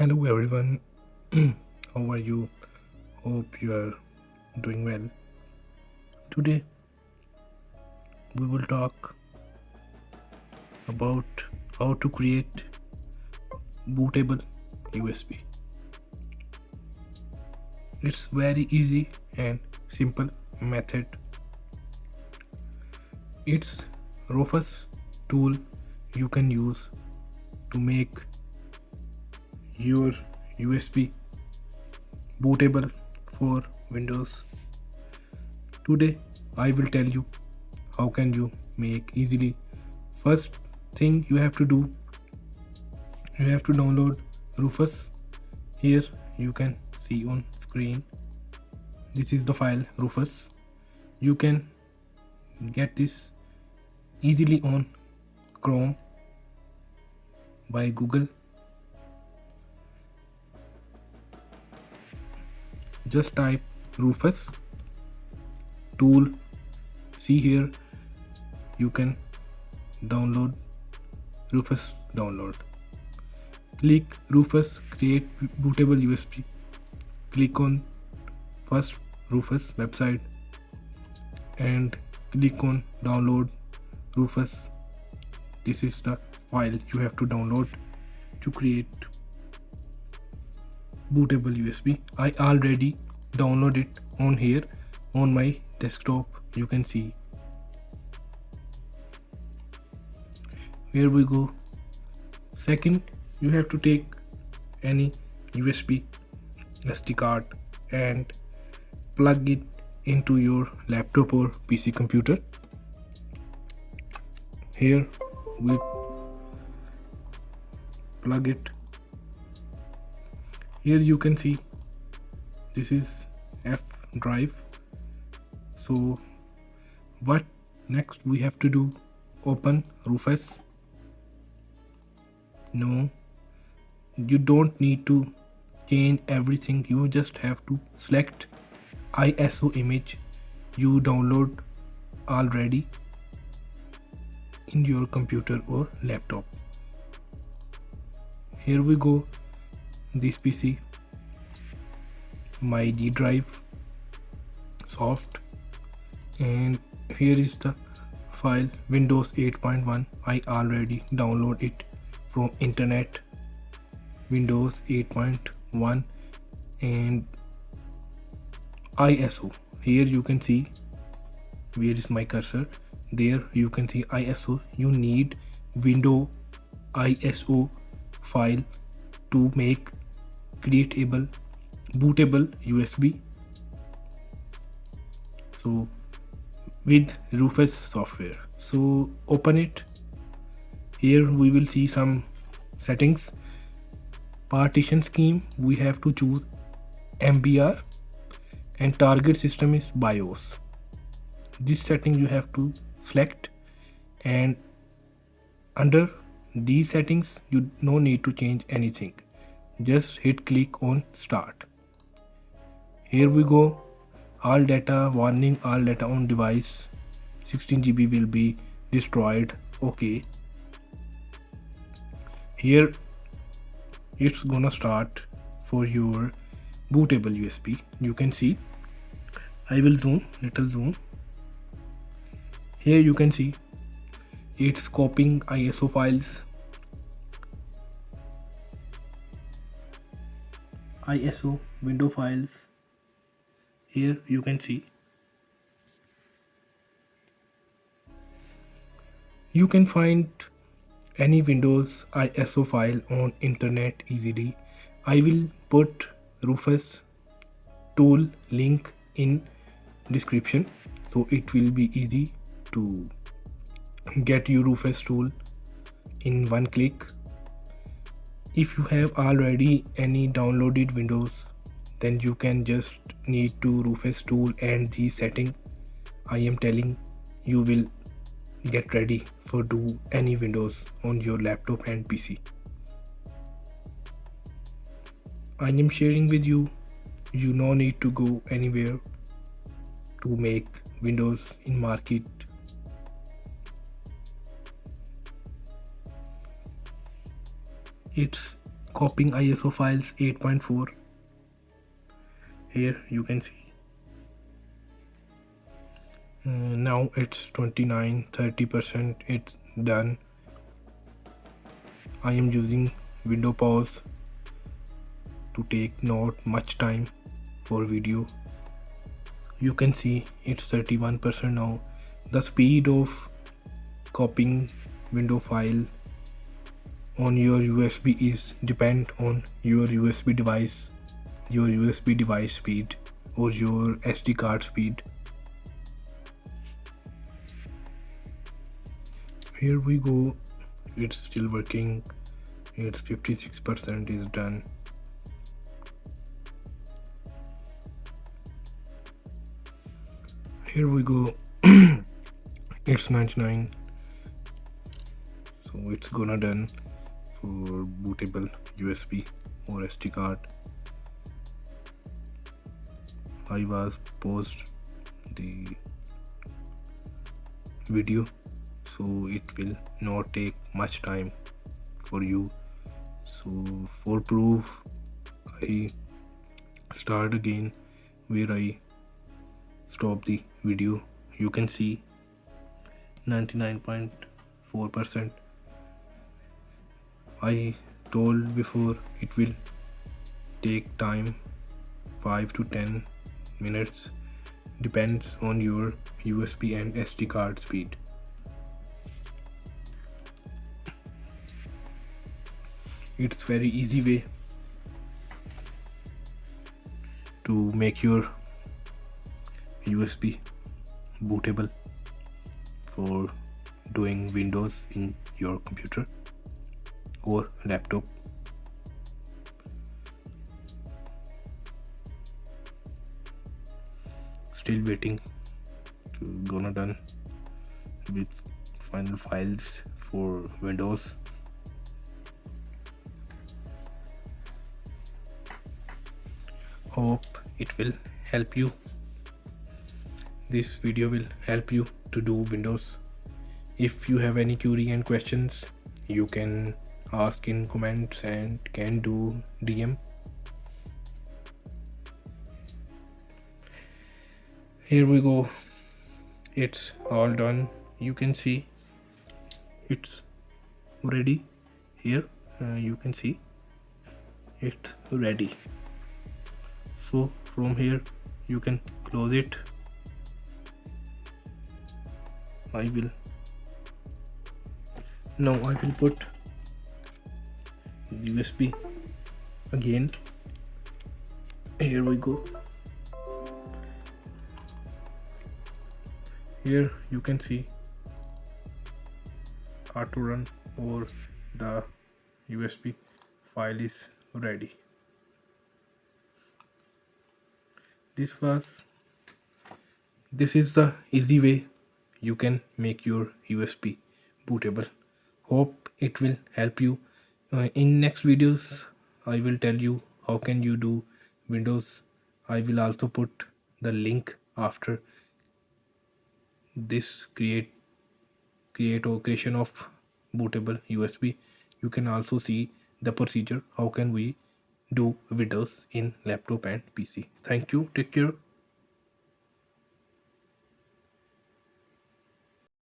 Hello everyone, how are you? Hope you are doing well. Today we will talk about how to create bootable USB. It's very easy and simple method. It's Rufus tool you can use to make your USB bootable for Windows. Today I will tell you how can you make easily. First thing you have to do, you have to download Rufus. Here you can see on screen, this is the file Rufus. You can get this easily on Chrome by Google. Just type Rufus tool. See here, you can download Rufus download. Click Rufus create bootable USB. Click on first Rufus website and click on download Rufus. This is the file you have to download to create bootable USB. I already downloaded it on here on my desktop. You can see. Here we go. Second, you have to take any USB SD card and plug it into your laptop or PC computer. Here we plug it. Here you can see this is F drive. So what next we have to do? Open Rufus. No, you don't need to change everything. You just have to select ISO image you download already in your computer or laptop. Here we go. This PC, my G drive, soft, and here is the file Windows 8.1. I already download it from internet. Windows 8.1 and ISO. Here you can see, where is my cursor? There you can see ISO. You need Windows ISO file to make creatable bootable USB. So with Rufus software, so open it. Here we will see some settings. Partition scheme, we have to choose MBR, and target system is BIOS. This setting you have to select, and under these settings you no need to change anything. Just hit click on start. Here we go. All data warning, all data on device 16 GB will be destroyed. Okay. Here it's gonna start for your bootable USB. You can see, I will zoom, little zoom. Here you can see it's copying ISO files. ISO window files. Here you can see. You can find any Windows ISO file on internet easily. I will put Rufus tool link in description, so it will be easy to get your Rufus tool in one click. If you have already any downloaded Windows, then you can just need to Rufus tool and the setting I am telling. You will get ready for do any Windows on your laptop and PC. I am sharing with you. You no need to go anywhere to make Windows in market. It's copying ISO files 8.4. Here you can see now it's 29-30%. It's done. I am using window pause to take not much time for video. You can see it's 31% now. The speed of copying window file on your USB is depend on your USB device speed or your SD card speed. Here we go. It's still working. It's 56% is done. Here we go. It's 99. So it's gonna done for bootable USB or SD card. I was paused the video, so it will not take much time for you. So for proof, I start again where I stop the video. You can see 99.4%. I told before it will take time 5 to 10 minutes, depends on your USB and SD card speed. It's very easy way to make your USB bootable for doing Windows in your computer or laptop. Still waiting to gonna done with final files for Windows. Hope it will help you. This video will help you to do Windows. If you have any query and questions, you can ask in comments and can do DM. Here we go. It's all done. You can see it's ready. Here you can see it's ready. So from here you can close it. I will put USB again. Here we go. Here you can see auto run or the USB file is ready. This is the easy way you can make your USB bootable. Hope it will help you. In next videos I will tell you how can you do Windows. I will also put the link after this creation of bootable USB. You can also see the procedure how can we do Windows in laptop and PC. Thank you. Take care.